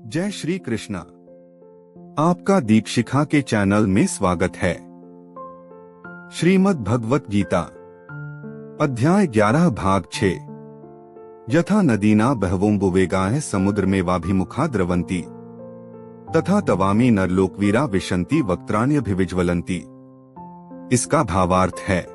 जय श्री कृष्णा। आपका दीक्षिखा के चैनल में स्वागत है। श्रीमद् भगवत गीता अध्याय 11 भाग 6। यथा नदीना बहवोम्बुवेगाः समुद्रमेवाभिमुखा द्रवन्ति तथा तवामी नरलोकवीरा विशन्ति वक्त्राण्यभिविज्वलन्ति। इसका भावार्थ है,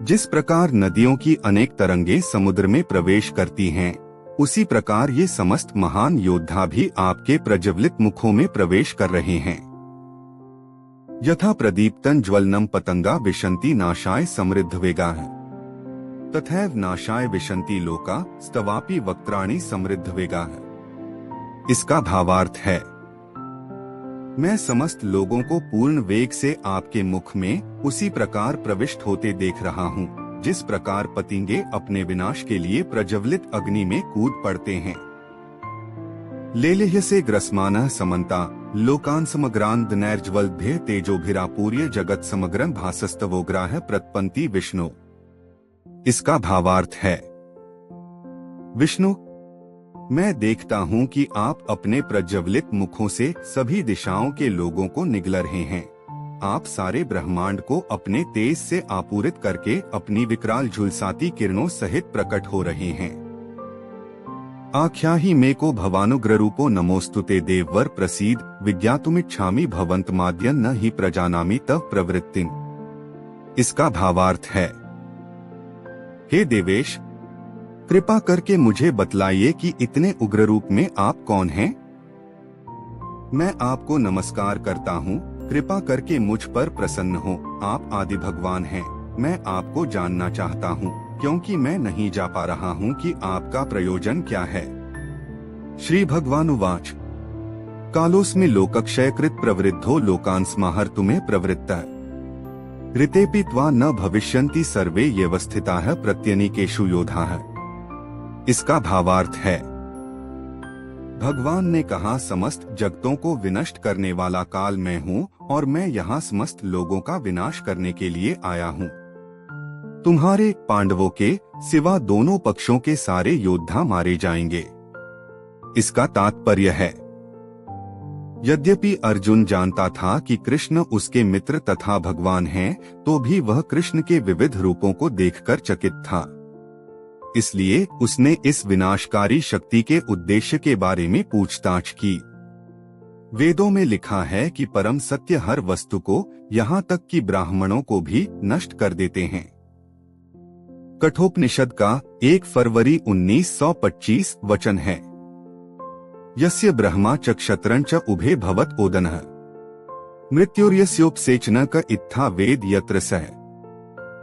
जिस प्रकार नदियों की अनेक तरंगे समुद्र में प्रवेश करती हैं, उसी प्रकार ये समस्त महान योद्धा भी आपके प्रज्वलित मुखों में प्रवेश कर रहे हैं। यथा प्रदीप्तं ज्वलनं पतंगा विशन्ति नाशाय समृद्धवेगाः तथैव नाशाय विशन्ति लोका स्तवापि वक्त्राणि समृद्धवेगाः। इसका भावार्थ है, मैं समस्त लोगों को पूर्ण वेग से आपके मुख में उसी प्रकार प्रविष्ट होते देख रहा हूँ, जिस प्रकार पतंगे अपने विनाश के लिए प्रज्वलित अग्नि में कूद पड़ते हैं। लेलेह्यसे ग्रस्मानः समन्ता लोकान् समग्रान् दनैर्ज्वलद्भिः तेजोभिरापूर्य जगत् समग्रं भासस्तवोग्राः प्रतपन्ति विष्णु। इसका भावार्थ है, विष्णु, मैं देखता हूँ कि आप अपने प्रज्वलित मुखों से सभी दिशाओं के लोगों को निगल रहे हैं। आप सारे ब्रह्मांड को अपने तेज से आपूरित करके अपनी विकराल झुलसाती किरणों सहित प्रकट हो रहे हैं। आख्याहि मे को भवानुग्र रूपो नमोस्तुते देववर प्रसीद विज्ञातुमिच्छामि भवन्तमाद्यं न हि प्रजानामि तव प्रवृत्तिम्। इसका भावार्थ है, हे देवेश, कृपा करके मुझे बतलाइए कि इतने उग्र रूप में आप कौन हैं। मैं आपको नमस्कार करता हूँ, कृपा करके मुझ पर प्रसन्न हो। आप आदि भगवान हैं। मैं आपको जानना चाहता हूँ, क्योंकि मैं नहीं जा पा रहा हूँ कि आपका प्रयोजन क्या है। श्री भगवानुवाच कालोस्मि लोकक्षयकृत प्रवृद्धो लोकान् स्माहर्तुमे प्रवृत्तः ऋतेऽपि त्वा न भविष्यन्ति सर्वे व्यवस्थिताः प्रत्यनीकेषु योधाः। इसका भावार्थ है, भगवान ने कहा, समस्त जगतों को विनष्ट करने वाला काल मैं हूँ और मैं यहाँ समस्त लोगों का विनाश करने के लिए आया हूँ। तुम्हारे पांडवों के सिवा दोनों पक्षों के सारे योद्धा मारे जाएंगे। इसका तात्पर्य है, यद्यपि अर्जुन जानता था कि कृष्ण उसके मित्र तथा भगवान हैं, तो भी वह कृष्ण के विविध रूपों को देखकर चकित था। इसलिए उसने इस विनाशकारी शक्ति के उद्देश्य के बारे में पूछताछ की। वेदों में लिखा है कि परम सत्य हर वस्तु को, यहाँ तक कि ब्राह्मणों को भी नष्ट कर देते हैं। कठोपनिषद का 1 फरवरी 1925 वचन है, यस्य ब्रह्मा च क्षत्रं च उभे भवत ओदनः मृत्युर्यस्योपसेचन क इत्था वेद यत्र सः।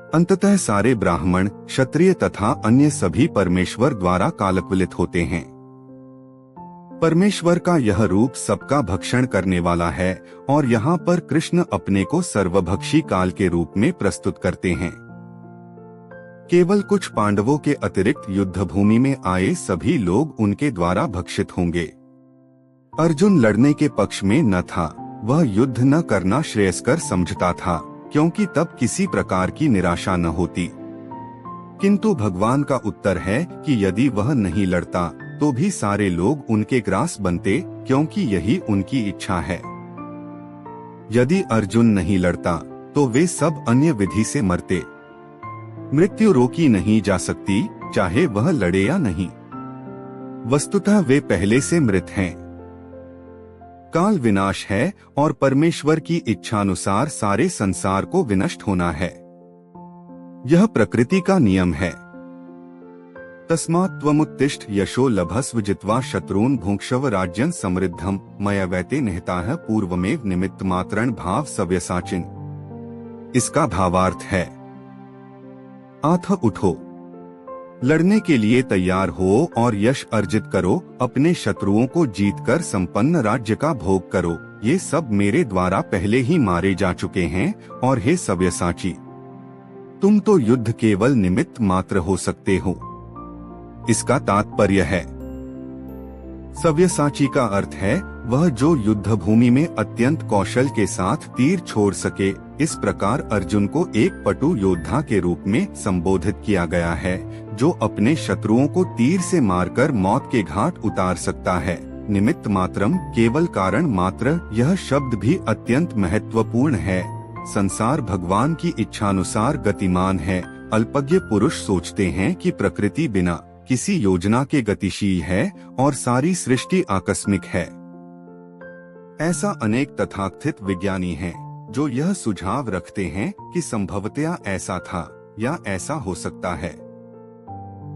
अंततः सारे ब्राह्मण, क्षत्रिय तथा अन्य सभी परमेश्वर द्वारा कालकवलित होते हैं। परमेश्वर का यह रूप सबका भक्षण करने वाला है और यहाँ पर कृष्ण अपने को सर्वभक्षी काल के रूप में प्रस्तुत करते हैं। केवल कुछ पांडवों के अतिरिक्त युद्ध भूमि में आए सभी लोग उनके द्वारा भक्षित होंगे। अर्जुन लड़ने के पक्ष में न था, वह युद्ध न करना श्रेयस्कर समझता था, क्योंकि तब किसी प्रकार की निराशा न होती। किंतु भगवान का उत्तर है कि यदि वह नहीं लड़ता तो भी सारे लोग उनके ग्रास बनते, क्योंकि यही उनकी इच्छा है। यदि अर्जुन नहीं लड़ता तो वे सब अन्य विधि से मरते। मृत्यु रोकी नहीं जा सकती, चाहे वह लड़े या नहीं। वस्तुतः वे पहले से मृत हैं। काल विनाश है और परमेश्वर की इच्छानुसार सारे संसार को विनष्ट होना है। यह प्रकृति का नियम है। तस्मात् त्वमुत्तिष्ठ यशो लभस्व जित्वा शत्रून् भुङ्क्षव राज्यं समृद्धं मयवैते निहताः पूर्वमेव निमित्त मात्रण भाव सव्यसाचिन्। इसका भावार्थ है, आठ उठो, लड़ने के लिए तैयार हो और यश अर्जित करो, अपने शत्रुओं को जीतकर संपन्न राज्य का भोग करो। ये सब मेरे द्वारा पहले ही मारे जा चुके हैं। और हे सव्यसाची, तुम तो युद्ध केवल निमित्त मात्र हो सकते हो। इसका तात्पर्य है, सव्यसाची का अर्थ है वह जो युद्ध भूमि में अत्यंत कौशल के साथ तीर छोड़ सके। इस प्रकार अर्जुन को एक पटु योद्धा के रूप में संबोधित किया गया है, जो अपने शत्रुओं को तीर से मारकर मौत के घाट उतार सकता है। निमित्त मात्रम, केवल कारण मात्र, यह शब्द भी अत्यंत महत्वपूर्ण है। संसार भगवान की इच्छानुसार गतिमान है। अल्पज्ञ पुरुष सोचते हैं कि प्रकृति बिना किसी योजना के गतिशील है और सारी सृष्टि आकस्मिक है। ऐसा अनेक तथाकथित विज्ञानी हैं जो यह सुझाव रखते हैं कि संभवतया ऐसा था या ऐसा हो सकता है,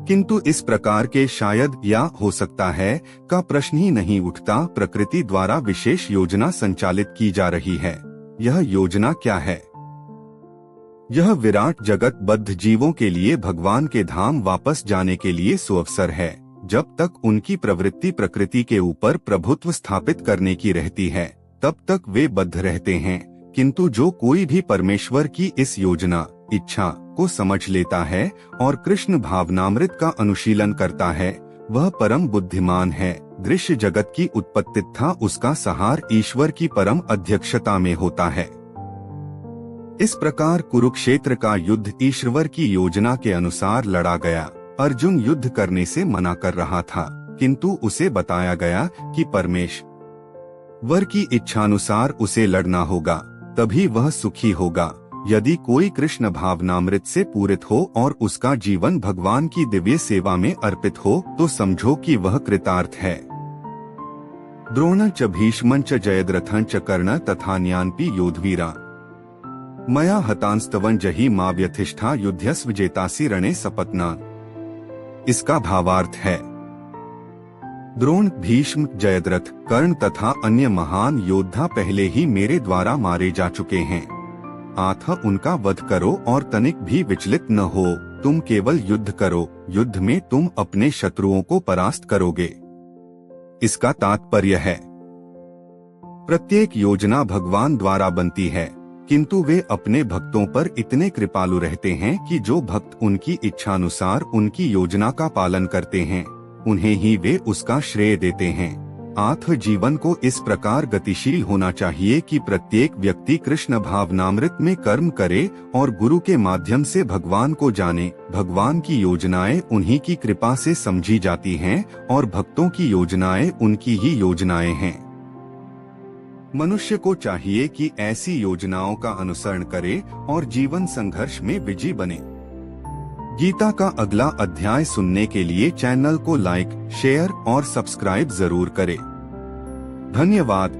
किंतु इस प्रकार के शायद या हो सकता है का प्रश्न ही नहीं उठता। प्रकृति द्वारा विशेष योजना संचालित की जा रही है। यह योजना क्या है? यह विराट जगत बद्ध जीवों के लिए भगवान के धाम वापस जाने के लिए सुअवसर है। जब तक उनकी प्रवृत्ति प्रकृति के ऊपर प्रभुत्व स्थापित करने की रहती है, तब तक वे बद्ध रहते हैं। किंतु जो कोई भी परमेश्वर की इस योजना, इच्छा को समझ लेता है और कृष्ण भावनामृत का अनुशीलन करता है, वह परम बुद्धिमान है। दृश्य जगत की उत्पत्ति था उसका सहार ईश्वर की परम अध्यक्षता में होता है। इस प्रकार कुरुक्षेत्र का युद्ध ईश्वर की योजना के अनुसार लड़ा गया। अर्जुन युद्ध करने से मना कर रहा था, किंतु उसे बताया गया कि परमेश्वर की इच्छानुसार उसे लड़ना होगा, तभी वह सुखी होगा। यदि कोई कृष्ण भावनामृत से पूरित हो और उसका जीवन भगवान की दिव्य सेवा में अर्पित हो, तो समझो कि वह कृतार्थ है। द्रोण च भीष्मं च जयद्रथं च कर्ण तथा न्यान्पि योधवीरा मया हतांस्तवं जहि मा व्यथिष्ठा युध्यस्व जेतासि रणे सपत्ना। इसका भावार्थ है, द्रोण, भीष्म, जयद्रथ, कर्ण तथा अन्य महान योद्धा पहले ही मेरे द्वारा मारे जा चुके हैं। अतः उनका वध करो और तनिक भी विचलित न हो। तुम केवल युद्ध करो, युद्ध में तुम अपने शत्रुओं को परास्त करोगे। इसका तात्पर्य है, प्रत्येक योजना भगवान द्वारा बनती है, किंतु वे अपने भक्तों पर इतने कृपालु रहते हैं कि जो भक्त उनकी इच्छानुसार उनकी योजना का पालन करते हैं, उन्हें ही वे उसका श्रेय देते हैं। अतः जीवन को इस प्रकार गतिशील होना चाहिए कि प्रत्येक व्यक्ति कृष्ण भावनामृत में कर्म करे और गुरु के माध्यम से भगवान को जाने। भगवान की योजनाएं उन्हीं की कृपा से समझी जाती हैं और भक्तों की योजनाएं उनकी ही योजनाएं हैं। मनुष्य को चाहिए कि ऐसी योजनाओं का अनुसरण करे और जीवन संघर्ष में विजयी बने। गीता का अगला अध्याय सुनने के लिए चैनल को लाइक, शेयर और सब्सक्राइब जरूर करें। धन्यवाद।